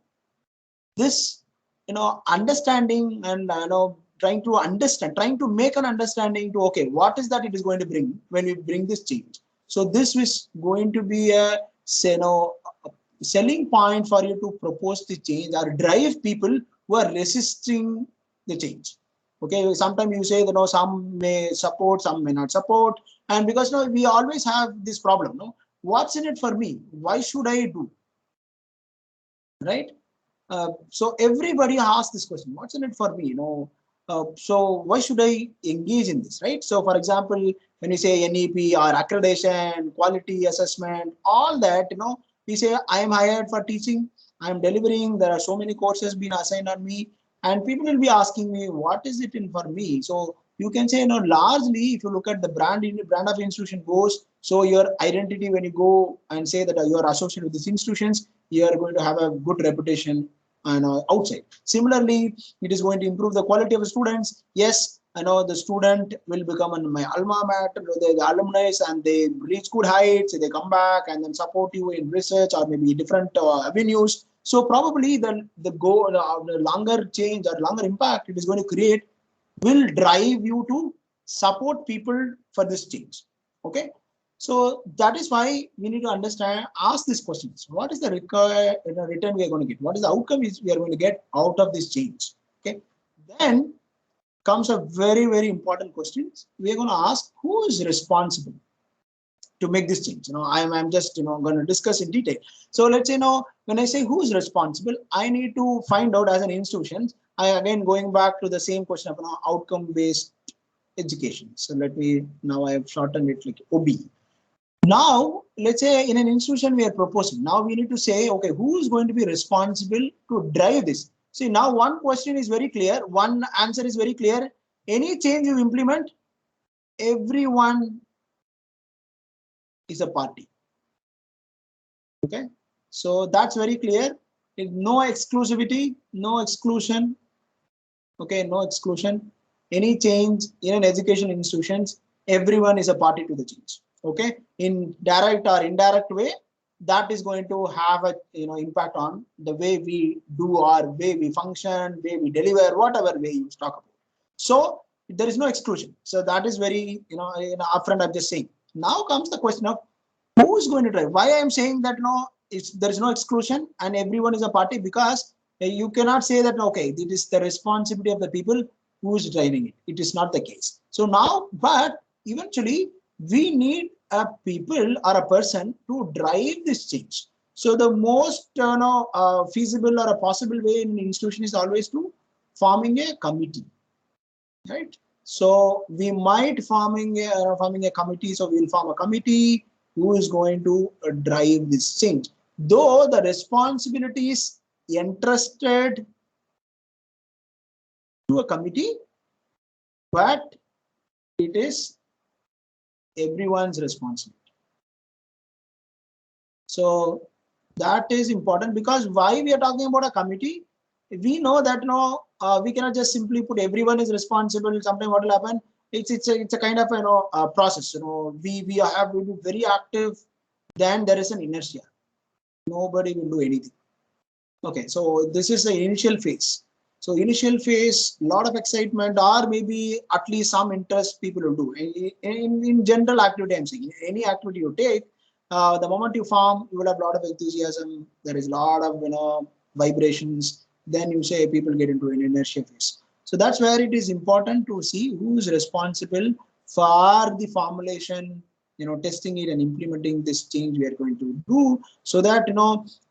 this understanding and trying to make an understanding to, okay, what is that it is going to bring when we bring this change. So this is going to be a selling point for you to propose the change or drive people who are resisting the change. Okay, sometimes you say that some may support, some may not support, and because we always have this problem. What's in it for me? Why should I do? Right? So everybody asks this question: what's in it for me? So why should I engage in this? Right? So for example, when you say NEP or accreditation, quality assessment, all that, we say I am hired for teaching, I am delivering. There are so many courses being assigned on me, and people will be asking me, what is it in for me? So you can say, largely, if you look at the brand of institution goes, so your identity when you go and say that you are associated with these institutions, you are going to have a good reputation outside. Similarly, it is going to improve the quality of the students. Yes, I know the student will become my alma mater, the alumni, and they reach good heights, they come back and then support you in research or maybe different avenues. So probably the goal, the longer change or longer impact it is going to create will drive you to support people for this change. Okay. So that is why we need to ask these questions. What is the return we are going to get? What is the outcome we are going to get out of this change? Okay. Then comes a very, very important question. We are going to ask who is responsible to make this change. I'm just going to discuss in detail. So let's say when I say who is responsible, I need to find out as an institution. I again going back to the same question of outcome based education. So now I have shortened it like OB. Now, let's say in an institution we are proposing. Now we need to say, okay, who is going to be responsible to drive this? See, now one question is very clear. One answer is very clear. Any change you implement, everyone is a party. Okay. So that's very clear. No exclusivity, no exclusion. Okay, no exclusion. Any change in an education institutions, everyone is a party to the change. Okay, in direct or indirect way, that is going to have a impact on the way we do our way we function, way we deliver, whatever way you talk about. So there is no exclusion. So that is very upfront. I'm just saying. Now comes the question of who is going to drive. Why I am saying that there is no exclusion and everyone is a party, because you cannot say that okay, it is the responsibility of the people who is driving it. It is not the case. So now, but eventually we need a people or a person to drive this change. So the most feasible or a possible way in an institution is always to forming a committee, right? So we might forming a committee. So we'll form a committee who is going to drive this change. Though the responsibility is entrusted to a committee, but it is everyone's responsibility. So That is important, because why we are talking about a committee, we know that we cannot just simply put everyone is responsible. Sometimes what will happen, it's a kind of process. We have to be very active, then there is an inertia, nobody will do anything. Okay, so this is the initial phase. So initial phase, lot of excitement, or maybe at least some interest people will do. In general activity, I'm saying, any activity you take, the moment you form, you will have a lot of enthusiasm. There is a lot of vibrations. Then you say people get into an inertia phase. So that's where it is important to see who is responsible for the formulation, testing it and implementing this change we are going to do, so that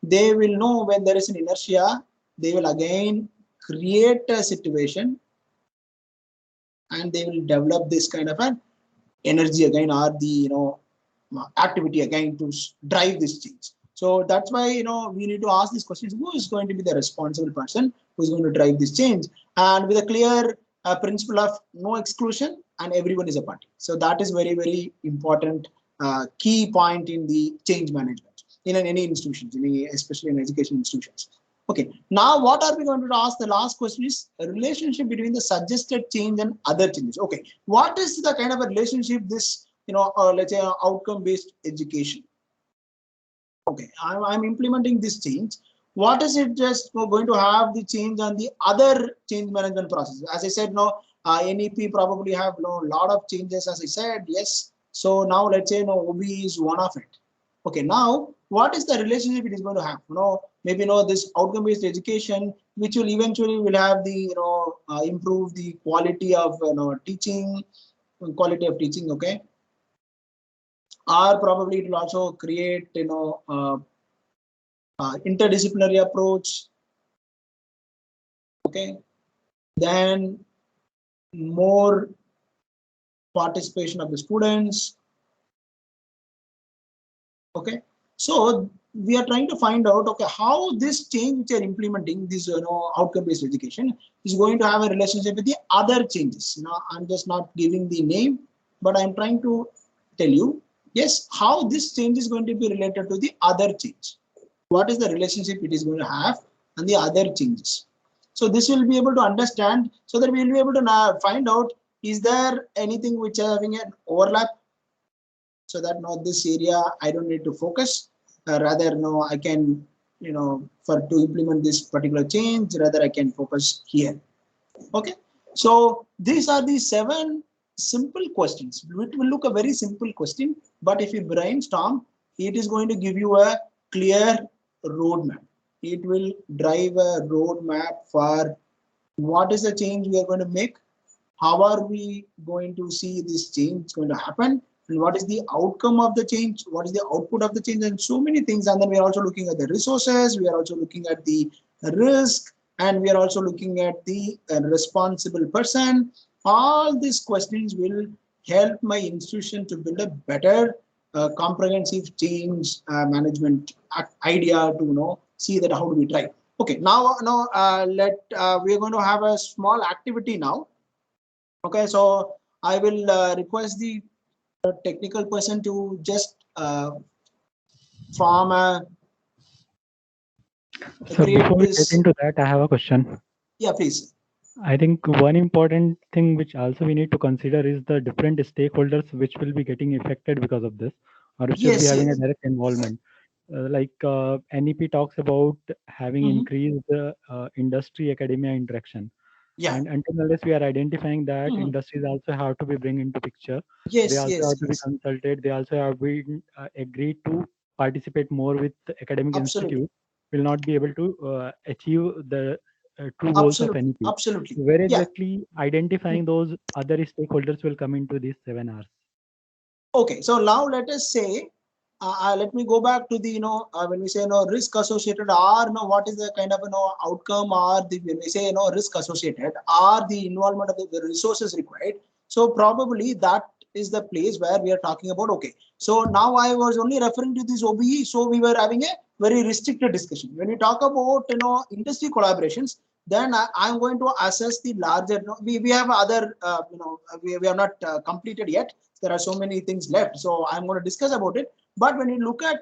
they will know when there is an inertia, they will again create a situation and they will develop this kind of an energy again, or the activity again to drive this change. So that's why we need to ask these questions: who is going to be the responsible person who is going to drive this change, and with a clear principle of no exclusion and everyone is a party. So that is very, very important key point in the change management in any institutions, especially in education institutions. Okay, now what are we going to ask? The last question is a relationship between the suggested change and other changes. Okay, what is the kind of a relationship this, let's say, outcome-based education? Okay, I'm implementing this change. What is it just going to have the change on the other change management process? As I said, NEP probably have a lot of changes, as I said, yes. So now let's say OB is one of it. Okay, now what is the relationship it is going to have? Maybe this outcome-based education, which will eventually will have the improve the quality of teaching, okay, or probably it will also create interdisciplinary approach, okay, then more participation of the students. Okay, so we are trying to find out, okay, how this change which are implementing this outcome-based education is going to have a relationship with the other changes. I'm just not giving the name, but I'm trying to tell you, yes, how this change is going to be related to the other change. What is the relationship it is going to have and the other changes? So this will be able to understand, so that we will be able to find out, is there anything which are having an overlap, so that this area I don't need to focus, rather I can to implement this particular change, rather I can focus here. Okay, so these are the 7 simple questions. It will look a very simple question, but if you brainstorm, it is going to give you a clear roadmap. It will drive a roadmap for what is the change we are going to make, how are we going to see this change going to happen, and what is the outcome of the change, what is the output of the change, and so many things. And then we are also looking at the resources, we are also looking at the risk, and we are also looking at the responsible person. All these questions will help my institution to build a better comprehensive change management idea to see that how do we try. Okay, now we are going to have a small activity now. Okay, so I will request the technical person to just form a So before we get into that, I have a question. Yeah, please. I think one important thing which also we need to consider is the different stakeholders which will be getting affected because of this, or which will be having a direct involvement. Like NEP talks about having increased industry academia interaction. Yeah. And until unless we are identifying that, industries also have to be bring into picture. Yes, they also yes, have to be consulted. They also have been agreed to participate more with the academic institute. Will not be able to achieve the true goals of NEP. Absolutely. Where exactly identifying those other stakeholders will come into these 7 hours? Okay, so now let us say, let me go back to the when we say risk associated, or what is the kind of outcome, or the when we say risk associated, or the involvement of the resources required. So probably that is the place where we are talking about. Okay, so now I was only referring to this OBE, so we were having a very restricted discussion. When we talk about industry collaborations, then I'm going to assess the larger. We have other we have not completed yet. There are so many things left, so I'm going to discuss about it. But when you look at,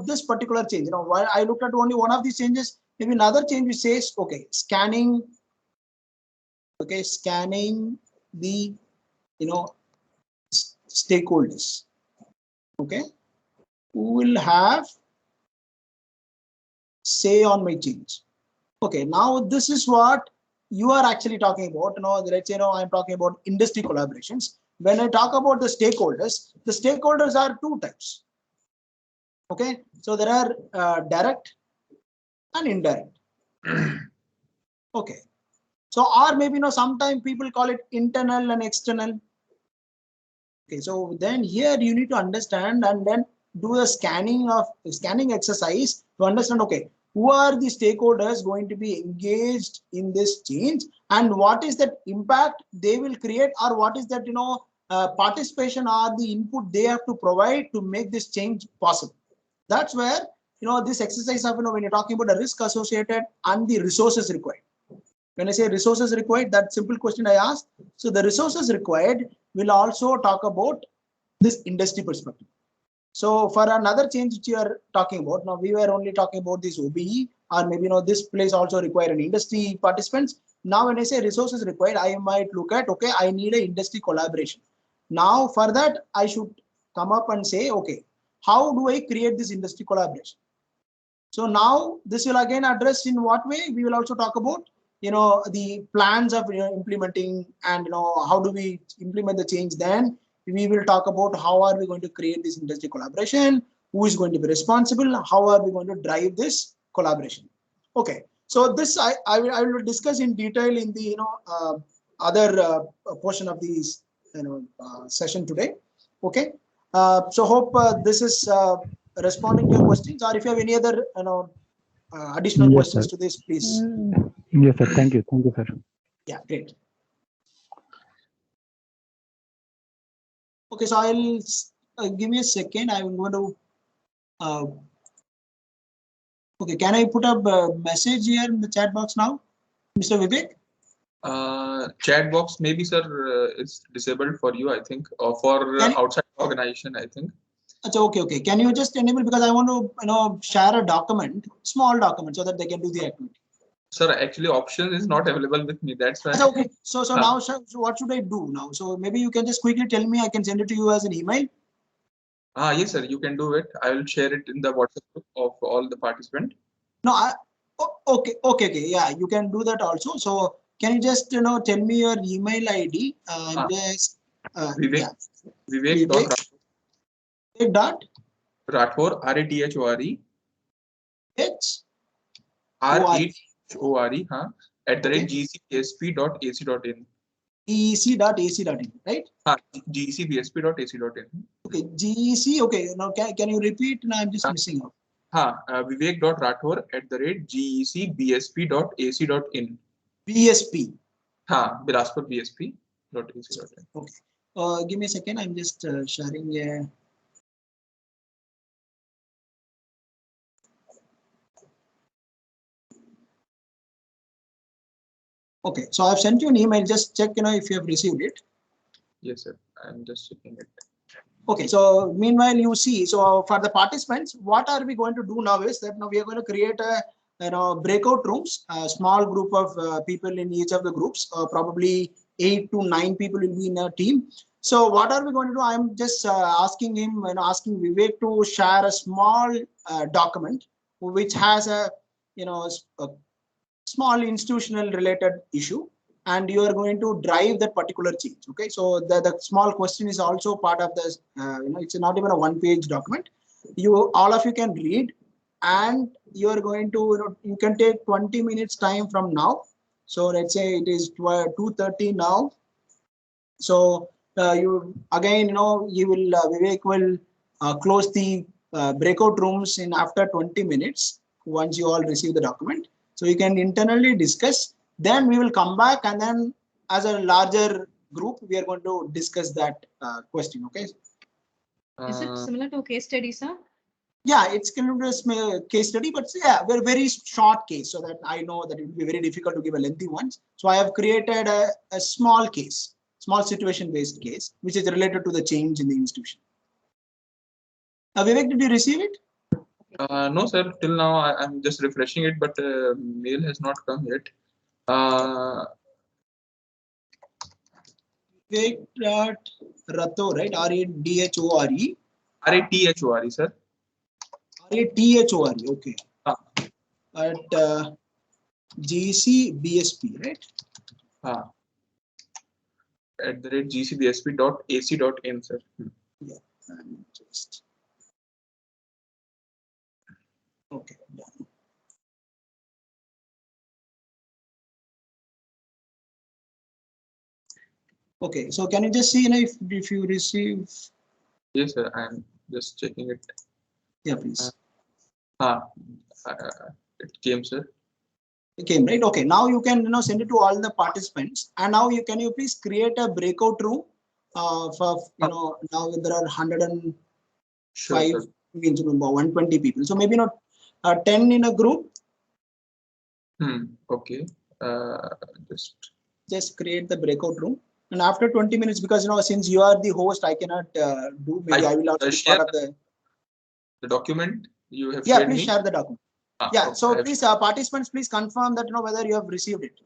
this particular change, while I looked at only one of these changes, maybe another change which says, okay, scanning the, stakeholders. Okay, who will have say on my change. Okay, now this is what you are actually talking about. Let's say, I'm talking about industry collaborations. When I talk about the stakeholders are two types. Okay, so there are direct and indirect. Okay, so or maybe sometimes people call it internal and external. Okay, so then here you need to understand and then do a scanning exercise to understand, okay, who are the stakeholders going to be engaged in this change, and what is that impact they will create, or what is that participation or the input they have to provide to make this change possible. That's where this exercise of when you're talking about the risk associated and the resources required. When I say resources required, that simple question I asked. So the resources required will also talk about this industry perspective. So for another change which you are talking about, now we were only talking about this OBE, or maybe this place also require an industry participants. Now when I say resources required, I might look at, okay, I need an industry collaboration. Now for that, I should come up and say, okay, how do I create this industry collaboration? So now this will again address in what way. We will also talk about the plans of implementing, and how do we implement the change. Then we will talk about how are we going to create this industry collaboration, who is going to be responsible, how are we going to drive this collaboration. Okay, so this I will discuss in detail in the other portion of this session today. Okay, so hope this is responding to your questions, or if you have any other additional Yes, questions sir. to this, please. Yes, sir. Thank you, sir. Yeah, great. Okay, so I'll give me a second. I'm going to. Okay, can I put up a message here in the chat box now, Mr. Vivek? Chat box maybe, sir, is disabled for you, I think, or for outside organization, I think. Okay. Can you just enable, because I want to share a document, small document, so that they can do the activity. Sir, actually option is not available with me. That's why. Okay. So now, so what should I do now? So maybe you can just quickly tell me. I can send it to you as an email. Yes, sir. You can do it. I will share it in the WhatsApp group of all the participants. No, okay. Yeah, you can do that also. So can you just tell me your email ID? Just Vivek. Yeah. Vivek. Dot Rathore, RATHORE. RATHORE, at the rate gcbsp.ac.in. gec.ac.in, right? gcbsp.ac.in. Okay, GEC. Okay, now can you repeat? Now I'm just missing out. Vivek.Rathore at the rate gecbsp.ac.in. BSP. Bilaspur BSP.ac.in. Okay. Give me a second. I'm just sharing a. Okay, so I've sent you an email. Just check, if you have received it. Yes, sir. I'm just checking it. Okay, so meanwhile, you see, so for the participants, what are we going to do now is that now we are going to create a breakout rooms, a small group of people in each of the groups, probably 8 to 9 people will be in a team. So what are we going to do? I'm just asking Vivek to share a small document which has a small institutional related issue, and you are going to drive that particular change. Okay, so the small question is also part of this. It's not even a one-page document. All of you can read, and you are going to you can take 20 minutes time from now. So let's say it is 2:30 now. So you again you will Vivek will close the breakout rooms in after 20 minutes once you all receive the document. So you can internally discuss. Then we will come back, and then as a larger group, we are going to discuss that question. Okay. Is it similar to a case study, sir? Yeah, it's kind of a case study, but yeah, very short case, so that I know that it will be very difficult to give a lengthy one. So I have created a small case, small situation-based case, which is related to the change in the institution. Vivek, did you receive it? No, sir. Till now, I'm just refreshing it, but mail has not come yet. Vivek Rathore, right? RADHORE. RATHORE, sir. RATHORE, okay. Ah. At GCBSP, right? @gcbsp.ac.in, sir. Yeah, and just okay, done. Okay, so can you just see, if you receive? Yes, sir. I'm just checking it. Yeah, please. It came, sir. It came, right? Okay, now you can send it to all the participants, and now you please create a breakout room for now there are 105 Sure, means 120 people, so maybe not 10 in a group. Okay. Just create the breakout room, and after 20 minutes, because since you are the host, I cannot do. Maybe I will also be part of the document you have yeah. shared Please me. share the document. Yeah. Okay, So please, participants, please confirm that whether you have received it.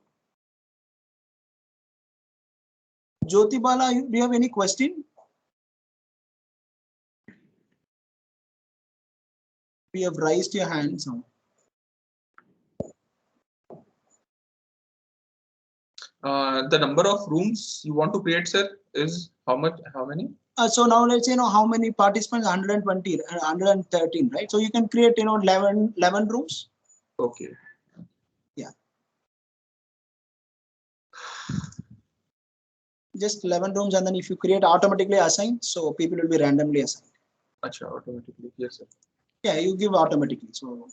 Jyoti Bala, do you have any question? We have raised your hands now. The number of rooms you want to create, sir, is how much? How many? So now let's say how many participants? 120, 113, right? So you can create 11 rooms. Okay. Yeah. Just 11 rooms, and then if you create automatically assign, so people will be randomly assigned. Acha, automatically, yes, sir. Yeah, you give automatically. So,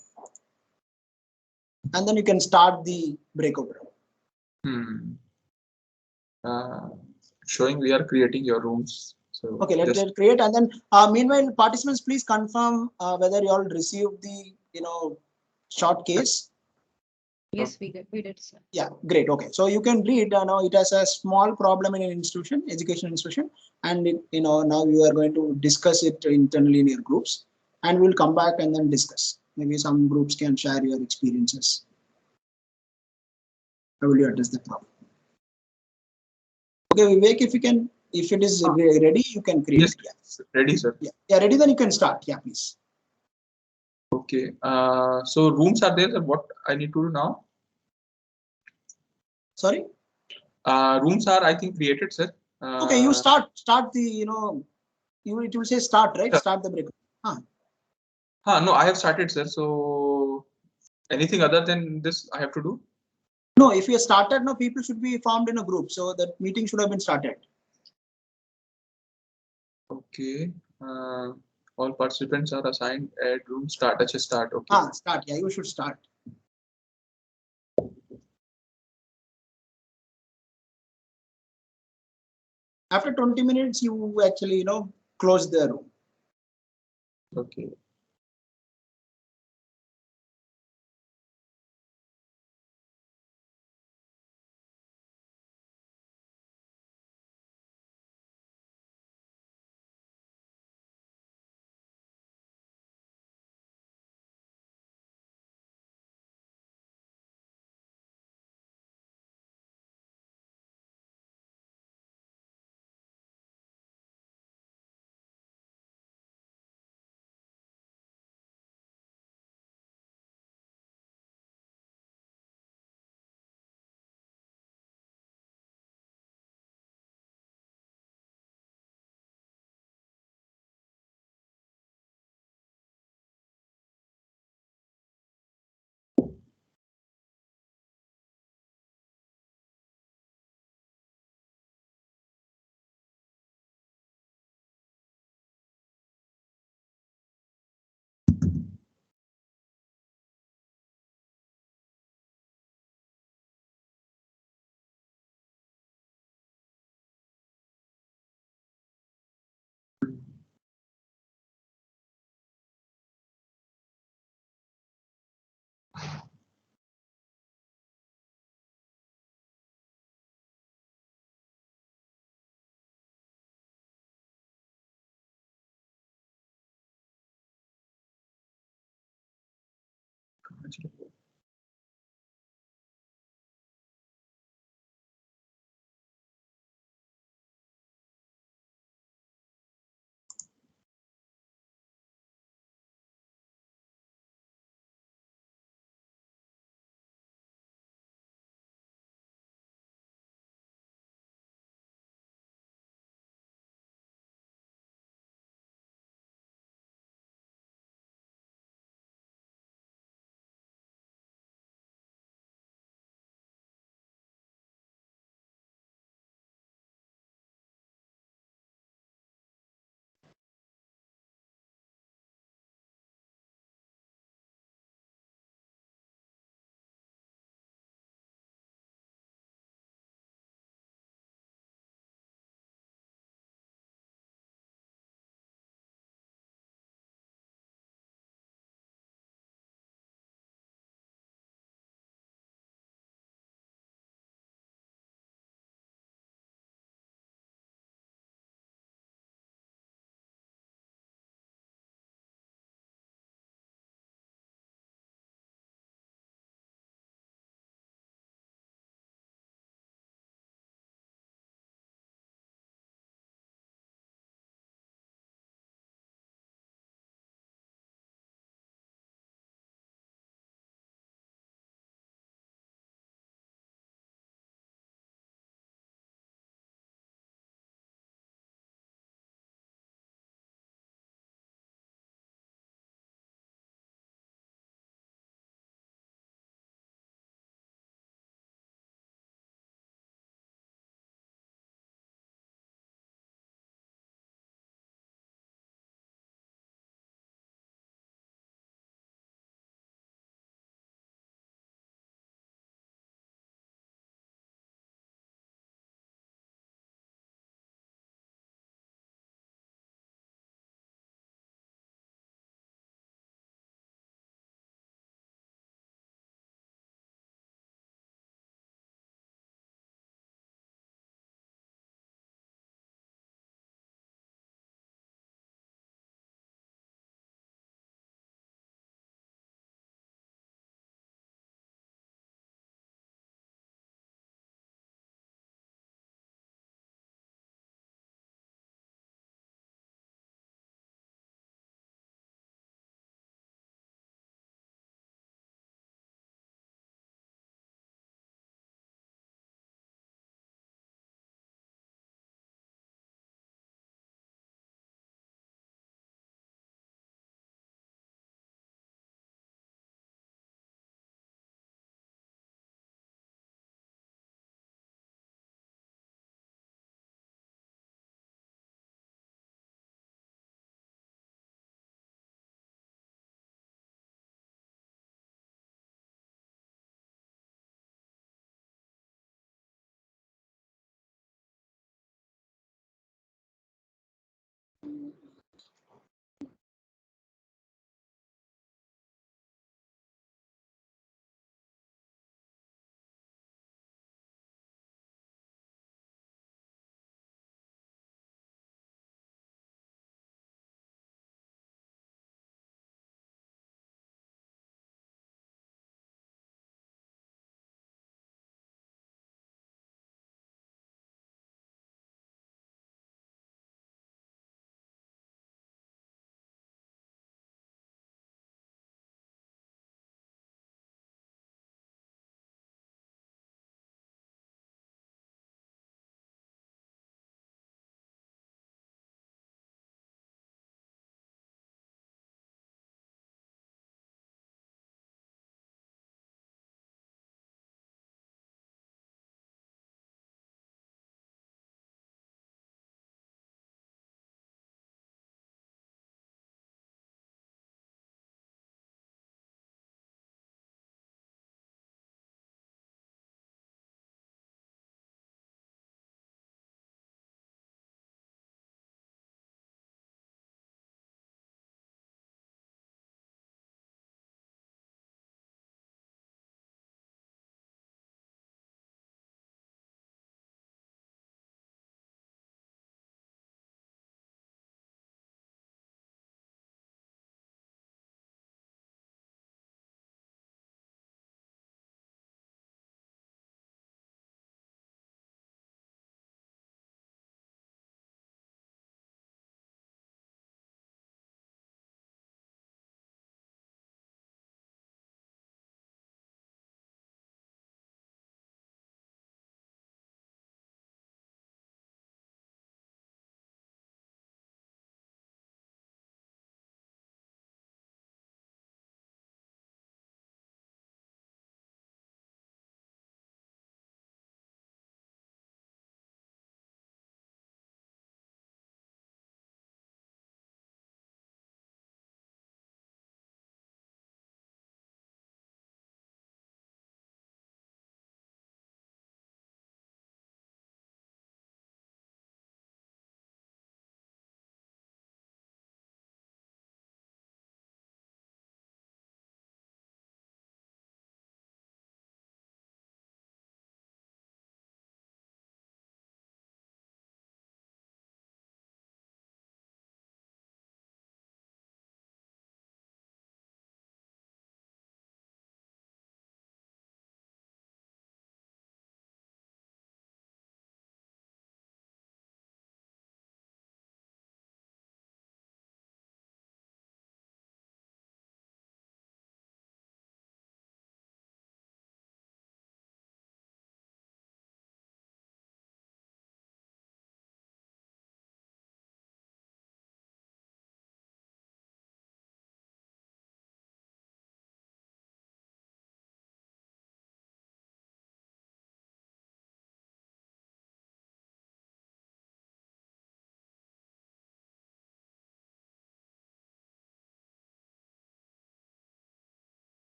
and then you can start the breakout room. Showing we are creating your rooms. So okay, let's create, and then meanwhile, participants, please confirm whether you all received the short case. Yes, we did, sir. Yeah, great. Okay, so you can read. Now it has a small problem in an institution, education institution, and now you are going to discuss it internally in your groups, and we'll come back and then discuss. Maybe some groups can share your experiences. How will you address the problem? Okay, Vivek, if it is ready, you can create. Yes, yeah. Ready, sir. Yeah, ready. Then you can start. Yeah, please. Okay. So rooms are there. What I need to do now? Sorry. Rooms are, I think, created, sir. Okay, you start the it will say start, right? Start the break. No, I have started, sir. So anything other than this I have to do? No, if you started, no, people should be formed in a group. So that meeting should have been started. Okay. All participants are assigned at room start. Start. Okay. Start. Yeah, you should start. After 20 minutes, you actually, close the room. Okay. actually.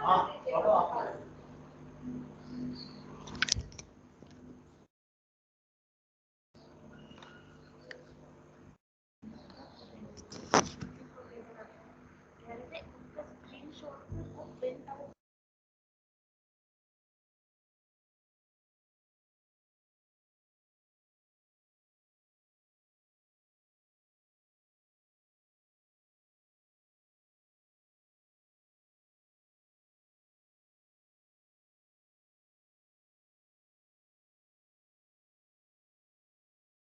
हाँ,